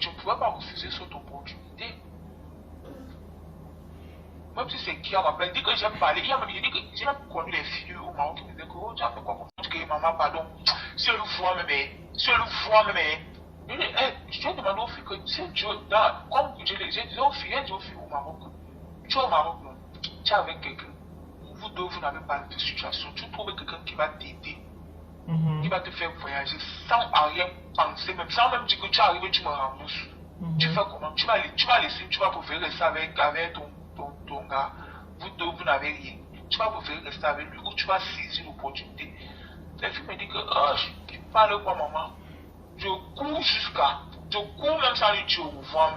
je pouvais pas refuser cette opportunité. Même si c'est qui à m'appelle, dit que j'aime parler, il a même dit que j'ai même connu les filles au Maroc qui me disaient que oh, tu as fait quoi comme ça? Je dis que maman, pardon, si elle voit même, je lui ai demandé aux filles que si tu comme je disais aux filles, au Maroc, tu es au Maroc, non, tu es avec quelqu'un, vous deux, vous n'avez pas de situation, tu trouves quelqu'un qui va t'aider, qui va te faire voyager sans à rien penser, même sans même dire que tu es arrivé, tu me rembourses. Tu fais comment? Tu vas laisser, tu vas préférer rester avec ton gars. Vous deux, vous n'avez rien. Tu vas préférer rester avec lui ou tu vas saisir l'opportunité. La fille me dit que tu parles quoi, maman? Je cours même sans lui dire au revoir.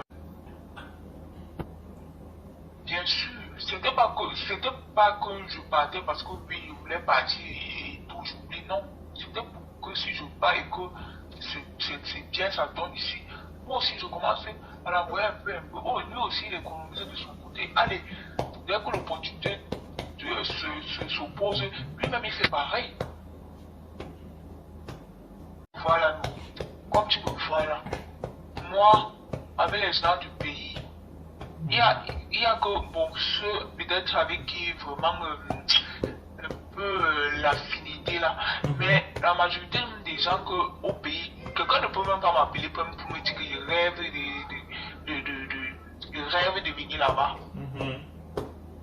Bien sûr, c'était pas que je partais parce que oui, je voulais partir et tout, j'oublie. Non, c'était pour que si je pars et que c'est bien, ça donne ici. Moi aussi, je commençais à l'envoyer un peu. Oh, lui aussi, il économisait de son côté. Allez, dès que l'opportunité s'oppose, lui-même, il fait pareil. Voilà, comme tu me vois là, moi, avec les gens du pays, il y a que bon, ceux peut-être avec qui vraiment un peu l'affinité là, mais la majorité des gens au pays, quelqu'un ne peut même pas m'appeler pour me dire qu'il rêve de venir là-bas.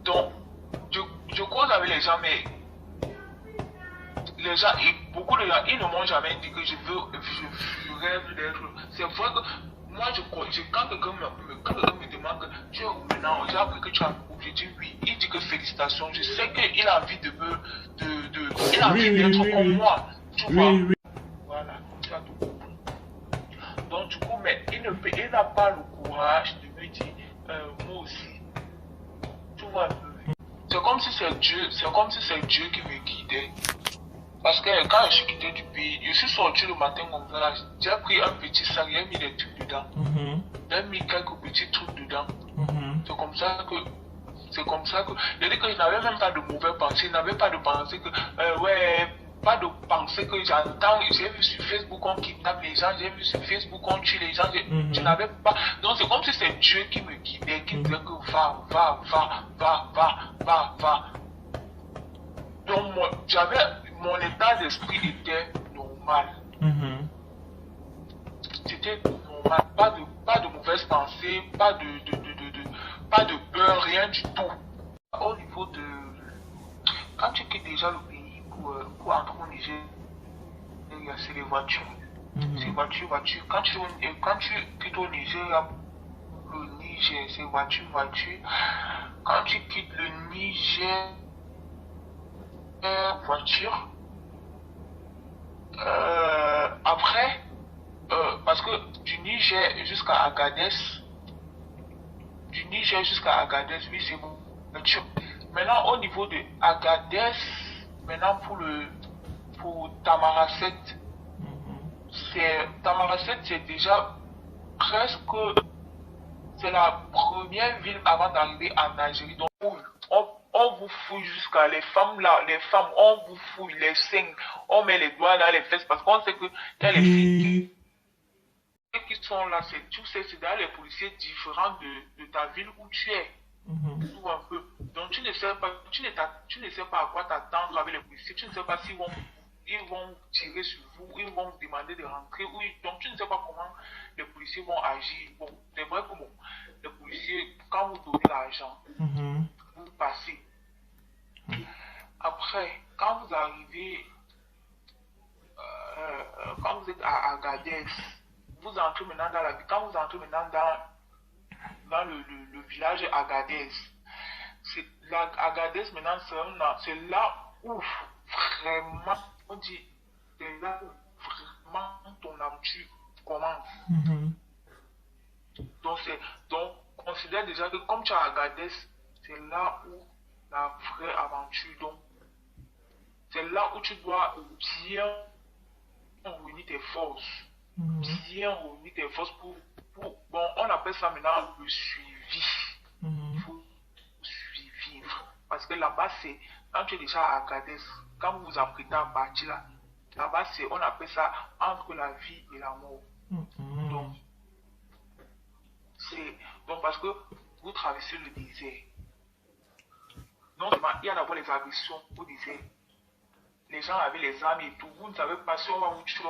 Donc, je cause avec les gens, mais les gens, beaucoup de gens, ils ne m'ont jamais dit que je rêve d'être. C'est vrai que moi, quand quelqu'un me demande que tu es où maintenant, j'ai appris que tu as je dis oui. Il dit que félicitations. Je sais qu'il a envie il a envie d'être comme moi. Tu vois? Voilà, tu as tout compris. Donc, du coup, mais il n'a pas le courage de me dire, moi aussi. Tu vois un peu. C'est comme si c'est Dieu qui me guidait. Parce que quand je suis quitté du pays, je suis sorti le matin comme ça, j'ai pris un petit sac, j'ai mis des trucs dedans. J'ai mis quelques petits trucs dedans. C'est comme ça que, je dis que je n'avais même pas de mauvais pensées, je n'avais pas de pensée que, pas de pensée que j'entends, j'ai vu sur Facebook on kidnappe les gens, j'ai vu sur Facebook on tue les gens, je n'avais pas, donc c'est comme si c'est Dieu qui me guidait, qui me disait que va. Donc mon état d'esprit était normal. C'était normal, pas de mauvaises pensées, pas de peur, rien du tout. Au niveau de... Quand tu quittes déjà le pays pour entrer au Niger, c'est les voitures. C'est voiture. Quand tu quittes au Niger, le Niger, c'est voiture. Quand tu quittes le Niger, voiture. Après, parce que du Niger jusqu'à Agadez, oui, c'est voiture. Maintenant, au niveau de Agadez, maintenant pour Tamaracet, c'est déjà presque, c'est la première ville avant d'arriver en Algérie. Donc, on vous fouille jusqu'à les femmes, on vous fouille les seins, on met les doigts dans les fesses parce qu'on sait que y a les filles qui sont là, c'est dans les policiers différents de ta ville où tu es. Tout un peu. Donc tu ne sais pas à quoi t'attendre avec les policiers, tu ne sais pas s'ils vont tirer sur vous, ils vont vous demander de rentrer, donc tu ne sais pas comment les policiers vont agir. Bon, c'est vrai que bon, les policiers, quand vous donnez l'argent, vous passez. Après, quand vous arrivez, quand vous êtes à Agadez, vous entrez maintenant dans la ville. Quand vous entrez maintenant dans le village Agadez, Agadez maintenant, c'est là où vraiment, on dit, c'est là où vraiment ton aventure commence. Donc, considère déjà que comme tu es à Agadez, c'est là où la vraie aventure, donc, c'est là où tu dois bien réunir tes forces. Bien réunir tes forces pour bon, on appelle ça maintenant le suivi. Il faut suivre. Parce que là-bas, c'est, quand tu es déjà à Agadez, quand vous vous apprêtez à partir là-bas, on appelle ça entre la vie et la mort. Donc, Donc, parce que vous traversez le désert. Non, il y a d'abord les agressions au désert. Les gens avaient les armes et tout. Vous ne savez pas si on va vous tuer,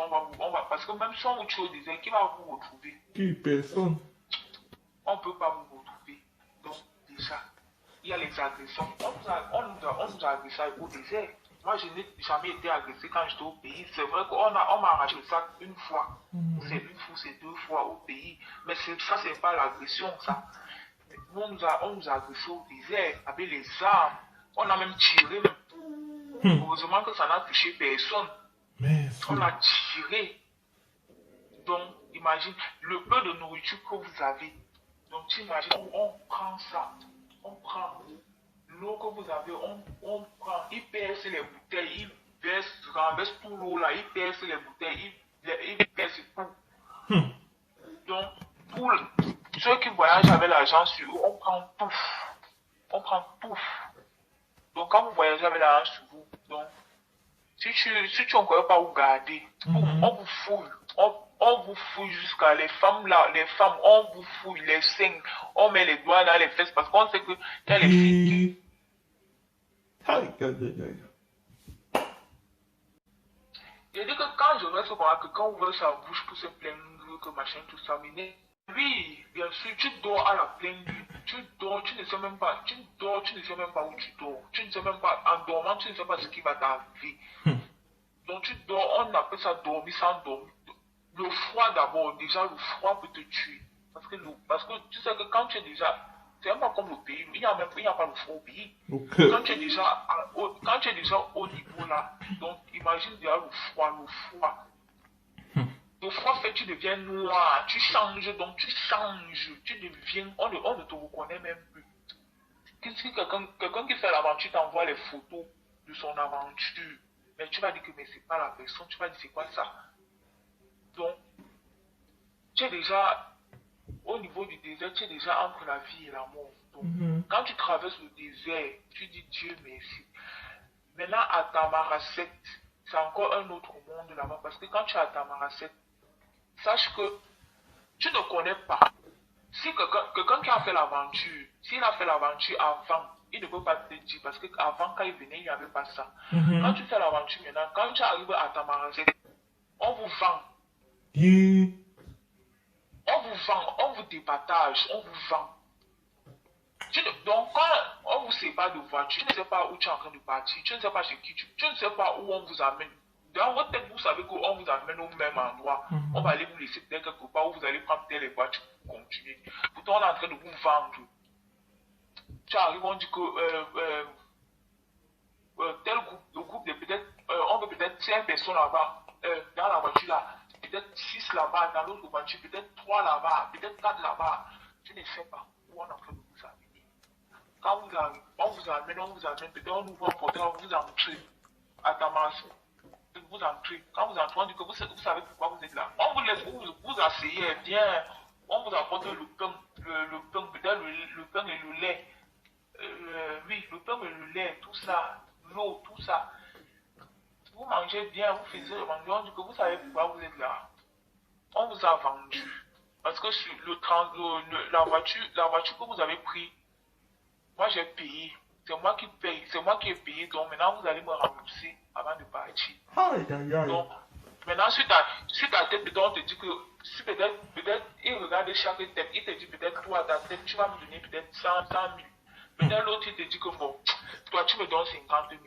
parce que même si on vous tue au désert, qui va vous retrouver? Qui? Personne. On ne peut pas vous retrouver. Donc, déjà, il y a les agressions. On nous a agressé au désert. Moi, je n'ai jamais été agressé quand j'étais au pays. C'est vrai qu'on m'a arraché le sac une fois. C'est une fois, c'est deux fois au pays. Mais ça, c'est pas l'agression, ça. On nous a agressé au désert avec les armes. On a même tiré. Heureusement que ça n'a touché personne. On a tiré. Donc, imagine le peu de nourriture que vous avez. Donc, tu imagines, on prend ça. On prend l'eau que vous avez, on prend, il perce les bouteilles, il renverse tout l'eau là, il perce les bouteilles, il perce tout. Donc, pour ceux qui voyagent avec l'argent sur eux, on prend tout. On prend tout. Donc, quand vous voyagez avec l'argent sur vous, donc, si tu ne connais pas où garder, on vous fouille. On vous fouille jusqu'à les femmes là, on vous fouille les seins, on met les doigts dans les fesses parce qu'on sait que il y a les filles qui... Je dis que quand je reste comme quelqu'un ouvre sa bouche pour se plaindre, que machin, tout ça, mais oui, bien sûr, tu dors à la pleine nuit, tu dors, tu ne sais même pas, tu dors, tu ne sais même pas où tu dors, tu ne sais même pas, en dormant, tu ne sais pas ce qui va t'arriver. Donc tu dors, on appelle ça dormir sans dormir. Le froid d'abord, déjà le froid peut te tuer. Parce que tu sais que quand tu es déjà, c'est même pas comme le pays, il n'y a pas le froid au pays. Quand tu es déjà au niveau là, donc imagine déjà le froid. Le froid fait que tu deviens noir, tu changes, tu deviens, on ne te reconnaît même plus. Si quelqu'un qui fait l'aventure t'envoie les photos de son aventure, mais tu vas dire que mais c'est pas la personne, tu vas dire c'est quoi ça? Donc, tu es déjà au niveau du désert, tu es déjà entre la vie et la mort. Donc, quand tu traverses le désert, tu dis Dieu merci. Maintenant, à Tamaracet, c'est encore un autre monde là-bas. Parce que quand tu es à Tamaracet, sache que tu ne connais pas. Si quelqu'un qui a fait l'aventure, s'il a fait l'aventure avant, il ne peut pas te dire. Parce qu'avant, quand il venait, il n'y avait pas ça. Quand tu fais l'aventure maintenant, quand tu arrives à Tamaracet, on vous vend. On vous vend, on vous départage, on vous vend. Donc, quand on vous sépare de voiture, tu ne sais pas où tu es en train de partir, tu ne sais pas chez qui tu ne sais pas où on vous amène. Dans votre tête, vous savez qu'on vous amène au même endroit. On va aller vous laisser peut-être quelque part où vous allez prendre telle voiture pour continuer. Pourtant, on est en train de vous vendre. Tu arrives, on dit que tel groupe, le groupe de peut-être, on veut peut-être 5 personnes là-bas, dans la voiture là. Peut-être 6 là-bas, dans l'autre voiture, peut-être 3 là-bas, peut-être 4 là-bas. Tu ne sais pas où on est en train de vous amener. Quand vous arrivez, on vous amène, peut-être on ouvre un portail, on vous entrez à Damas. Vous entrez. Quand vous entrez, on dit que vous savez pourquoi vous êtes là. On vous laisse vous asseyez bien. On vous apporte le pain, peut-être le pain et le lait. Oui, le pain et le lait, tout ça, l'eau, tout ça. Vous mangez bien, vous faisiez le manger, on dit que vous savez pourquoi vous êtes là. On vous a vendu. Parce que sur la voiture que vous avez pris, moi j'ai payé. C'est moi qui paye. C'est moi qui ai payé. Donc maintenant vous allez me rembourser avant de partir. Donc maintenant sur ta tête, peut-être on te dit que si peut-être il regarde chaque tête, il te dit peut-être toi ta tête, tu vas me donner peut-être 100 000. Peut-être l'autre il te dit que bon, toi tu me donnes 50 000.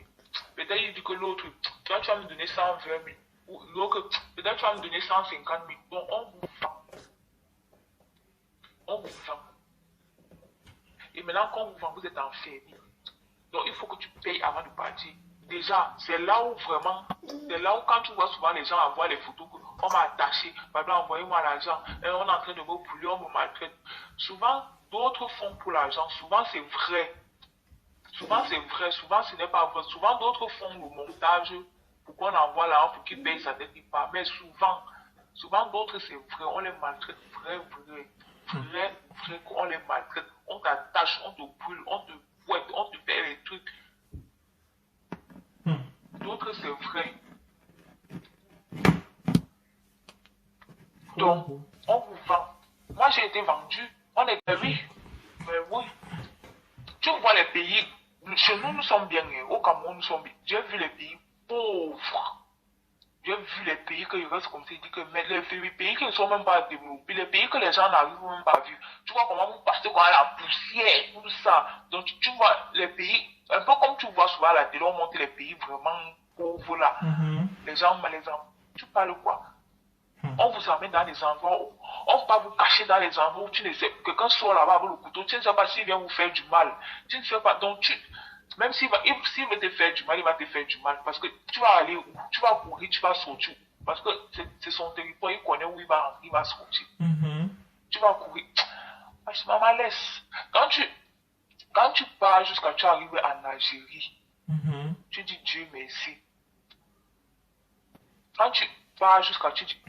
Peut-être il dit que l'autre, toi tu vas me donner 120 000. Ou l'autre, peut-être tu vas me donner 150 000. Donc on vous vend. On vous vend. Et maintenant quand vous vend, vous êtes enfermé. Donc il faut que tu payes avant de partir. Déjà, c'est là où vraiment, quand tu vois souvent les gens envoient les photos, on m'a attaché, pardon, envoyez-moi l'argent, on est en train de me brûler, on me maltraite. Souvent, d'autres font pour l'argent, souvent c'est vrai. Souvent c'est vrai, souvent ce n'est pas vrai. Souvent d'autres font le montage pour qu'on envoie l'argent pour qu'ils payent, ça ne dit pas. Mais souvent d'autres c'est vrai, on les maltraite, vrai, on les maltraite, on t'attache, on te brûle, on te fouette, on te fait les trucs. D'autres c'est vrai. Donc, on vous vend. Moi j'ai été vendu. On est, mais oui. Tu vois les pays, chez nous, nous sommes bien, au Cameroun, nous sommes bien. J'ai vu les pays pauvres. J'ai vu les pays que ils restent comme ça, dit que, mais les pays qui ne sont même pas développés, les pays que les gens n'arrivent même pas à vivre. Tu vois comment vous passez quoi, la poussière, tout ça. Donc, tu vois les pays, un peu comme tu vois souvent à la télé, on montre les pays vraiment pauvres là. Les gens, tu parles quoi? On vous amène dans des endroits où on va vous cacher dans les endroits où tu ne sais, quelqu'un sort là-bas avec le couteau, tu ne sais pas s'il vient vous faire du mal. Tu ne sais pas, donc même s'il veut te faire du mal, il va te faire du mal. Parce que tu vas aller où? Tu vas courir, tu vas sortir. Parce que c'est son territoire, il connaît où il va rentrer, il va sortir. Tu vas courir. Je m'en malaise. Quand tu pars jusqu'à tu arrives en Algérie, tu dis Dieu merci. Quand tu pars jusqu'à tu dis,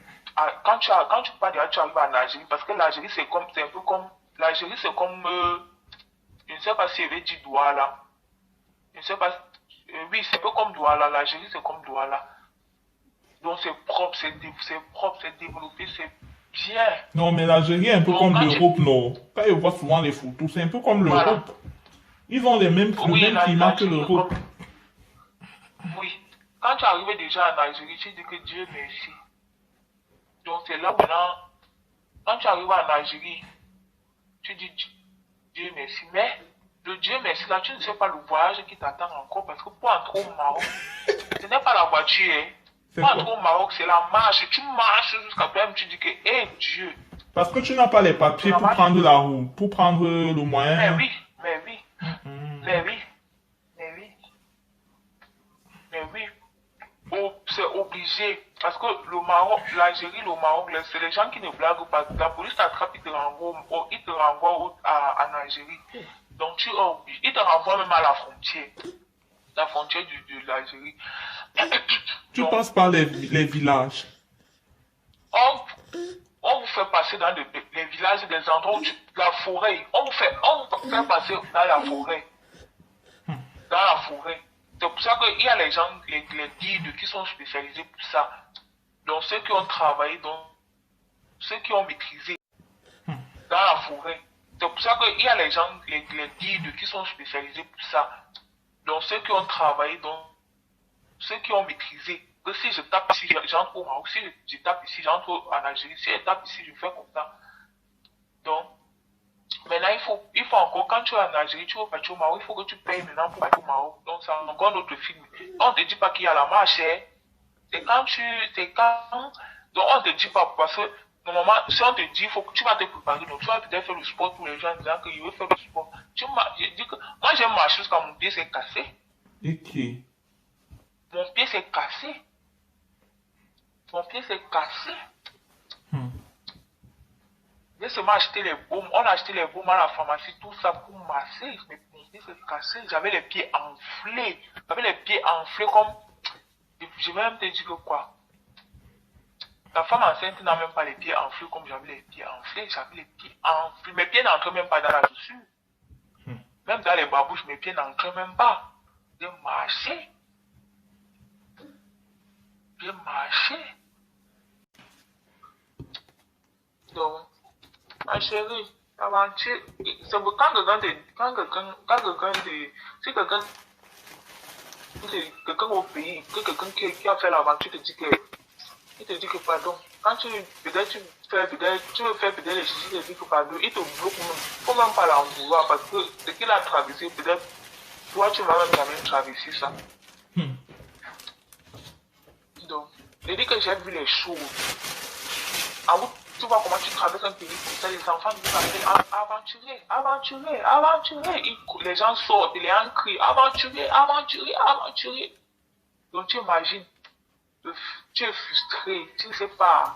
quand tu pars déjà, tu arrives en Algérie, parce que l'Algérie c'est un peu comme, l'Algérie c'est comme, je ne sais pas si il avait dit Douala. Je ne sais pas, oui, c'est un peu comme Douala, l'Algérie c'est comme Douala. Donc c'est propre, c'est développé, c'est bien. Non, mais l'Algérie est un peu comme l'Europe, non. Quand je vois souvent les photos, c'est un peu comme l'Europe. Voilà. Ils ont le même climat que l'Europe. Oui. Quand tu arrives déjà en Algérie, tu dis que Dieu merci. Donc c'est là maintenant, quand tu arrives en Algérie, tu dis Dieu merci. Mais le Dieu merci là, tu ne sais pas le voyage qui t'attend encore parce que pour entrer au Maroc, ce n'est pas la voiture. Hein. Pour entrer au Maroc, c'est la marche. Tu marches jusqu'à toi-même, tu dis que, hé Dieu. Parce que tu n'as pas les papiers pour prendre la route, pour prendre le moyen. Mais oui, mais oui. Mais oui. Mais oui. Mais oui. C'est obligé. Parce que le Maroc, l'Algérie, le Maroc, c'est les gens qui ne blaguent pas. La police t'attrape, il te renvoie en Algérie. Donc tu es obligé. Il te renvoie même à la frontière. La frontière de l'Algérie. Tu passes par les villages. On vous fait passer dans les villages, des endroits où la forêt. On vous fait passer dans la forêt. Dans la forêt. C'est pour ça qu'il y a les gens, les guides qui sont spécialisés pour ça. Donc ceux qui ont travaillé, donc ceux qui ont maîtrisé dans la forêt. C'est pour ça qu'il y a les gens, les guides qui sont spécialisés pour ça. Donc ceux qui ont travaillé, donc ceux qui ont maîtrisé. Que si je tape ici, j'entre au Maroc. Si je tape ici, j'entre en Algérie. Si je tape ici, je fais comme ça. Donc, maintenant, il faut encore, quand tu es en Algérie, tu veux partir au Maroc, il faut que tu payes maintenant pour partir au Maroc. Donc, c'est encore notre film. On ne te dit pas qu'il y a la marche. Hein. C'est quand donc on ne te dit pas, parce que, normalement, si on te dit, faut que tu vas te préparer, donc tu vas peut-être faire le sport pour les gens en disant qu'il veut faire le sport. Je dis que, moi, j'ai marché jusqu'à mon pied s'est cassé. Ok. Mon pied s'est cassé. Mon pied s'est cassé. J'ai seulement acheté les baumes. On a acheté les baumes à la pharmacie, tout ça pour masser. Mais mon pied s'est cassé. J'avais les pieds enflés. J'avais les pieds enflés comme. Je vais même te dire que quoi. La femme enceinte n'a même pas les pieds enflés comme j'avais les pieds enflés. J'avais les pieds enflés. Mes pieds n'entraient même pas dans la chaussure. Même dans les babouches, mes pieds n'entraient même pas. J'ai marché. J'ai marché. Donc, ma chérie, l'aventure, c'est quand quelqu'un au pays, que quelqu'un qui a fait l'aventure te dit que, il te dit que pardon, quand tu veux faire peut-être les choses, il te dit que pardon, il te bloque même, faut même pas l'en vouloir parce que ce qu'il a traversé, peut-être, toi tu vas même jamais traverser ça. Donc, je dis que j'ai vu les choses. Tu vois comment tu traverses un pays comme ça, les enfants disent aventurer. Les gens sortent, les gens crient aventurer. Donc tu imagines, tu es frustré, tu ne sais pas.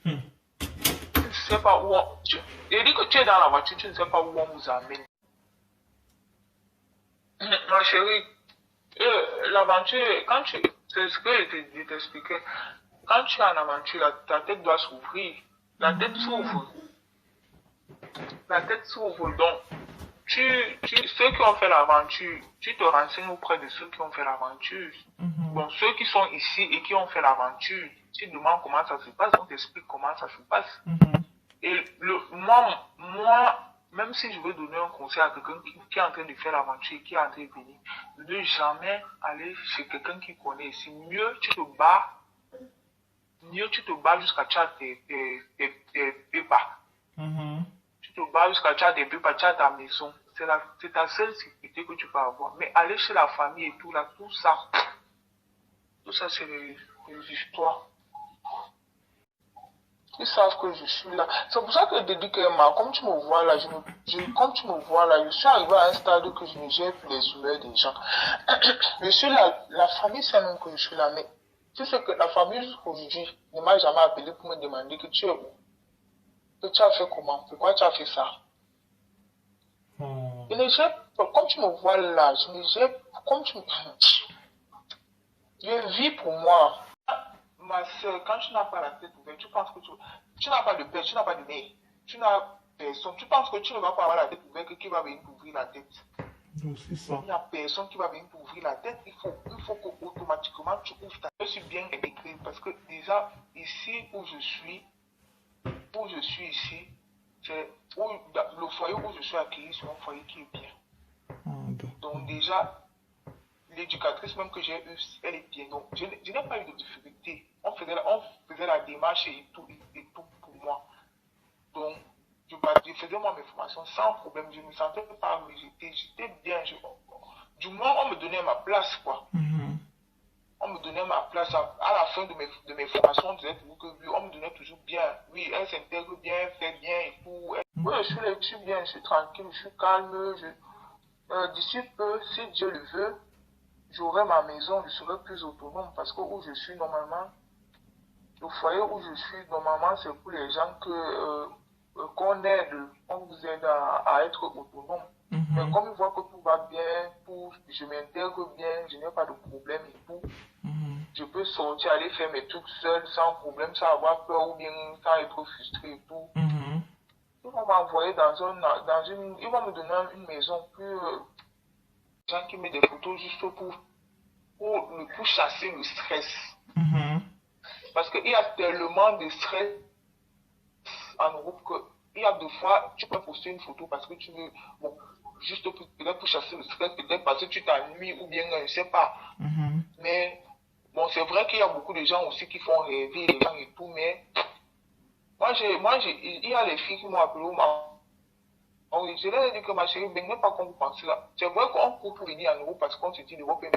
Tu ne sais pas où on. Je dis que tu es dans la voiture, tu ne sais pas où on vous amène. Ma chérie, l'aventure, c'est ce que je t'expliquais. Quand tu es en aventure, ta tête doit s'ouvrir. La tête s'ouvre. Donc, ceux qui ont fait l'aventure, tu te renseignes auprès de ceux qui ont fait l'aventure. Bon, ceux qui sont ici et qui ont fait l'aventure, tu demandes comment ça se passe, on t'explique comment ça se passe. Et même si je veux donner un conseil à quelqu'un qui est en train de faire l'aventure, qui est en train de venir, ne jamais aller chez quelqu'un qui connaît. C'est mieux tu te bats jusqu'à tes pépas. Tu te bats jusqu'à tes pépas, tu as ta maison. C'est ta seule sécurité que tu peux avoir. Mais aller chez la famille et tout, là, tout ça, c'est les histoires. Ils savent que je suis là. C'est pour ça que je dis que comme tu me vois là, je suis arrivé à un stade que je ne gère plus les humeurs des gens. Je suis là, la famille sait même que je suis là, mais tu sais que la famille jusqu'aujourd'hui ne m'a jamais appelé pour me demander que tu es où, que tu as fait comment, pourquoi tu as fait ça. Je ne gère pas, comme tu me vois là, je ne gère pas, je vis pour moi. Ma soeur, quand tu n'as pas la tête ouverte, tu penses que tu n'as pas de père, tu n'as pas de mère, tu n'as personne. Tu penses que tu ne vas pas avoir la tête ouverte, qui va venir t'ouvrir la tête. C'est ça. Il n'y a personne qui va venir t'ouvrir la tête. Il faut qu'automatiquement tu ouvres ta tête. Je suis bien écrit parce que déjà, ici où je suis ici, c'est le foyer où je suis accueilli, c'est un foyer qui est bien. Donc déjà, l'éducatrice même que j'ai eue, elle est bien. Donc, je n'ai pas eu de difficulté. On faisait la démarche et tout pour moi. Donc, je faisais moi mes formations sans problème. Je ne me sentais pas rejeté. J'étais bien. Du moins, on me donnait ma place, quoi. On me donnait ma place. À la fin de mes formations, on disait toujours que on me donnait toujours bien. Oui, elle s'intègre bien, elle fait bien et tout. Oui, je suis bien, je suis tranquille, je suis calme. D'ici peu, si Dieu le veut, j'aurai ma maison, je serai plus autonome parce que où je suis normalement, le foyer où je suis normalement, c'est pour les gens qu'on aide, on vous aide à être autonome. Mais comme ils voient que tout va bien, je m'intègre bien, je n'ai pas de problème et tout, je peux sortir, aller faire mes trucs seul, sans problème, sans avoir peur ou bien sans être frustré et tout. Ils vont m'envoyer ils vont me donner une maison plus... gens qui mettent des photos juste pour chasser le stress. Parce qu'il y a tellement de stress en Europe qu'il y a deux fois, tu peux poster une photo parce que tu veux, bon, juste peut-être pour chasser le stress, peut-être parce que tu t'ennuies ou bien, je ne sais pas. Mais, bon, c'est vrai qu'il y a beaucoup de gens aussi qui font rêver les gens et tout, mais il y a les filles qui m'ont appelé je leur ai dit que ma chérie, ben, n'est pas comme vous pensez là. C'est vrai qu'on peut venir en Europe parce qu'on se dit l'Europe est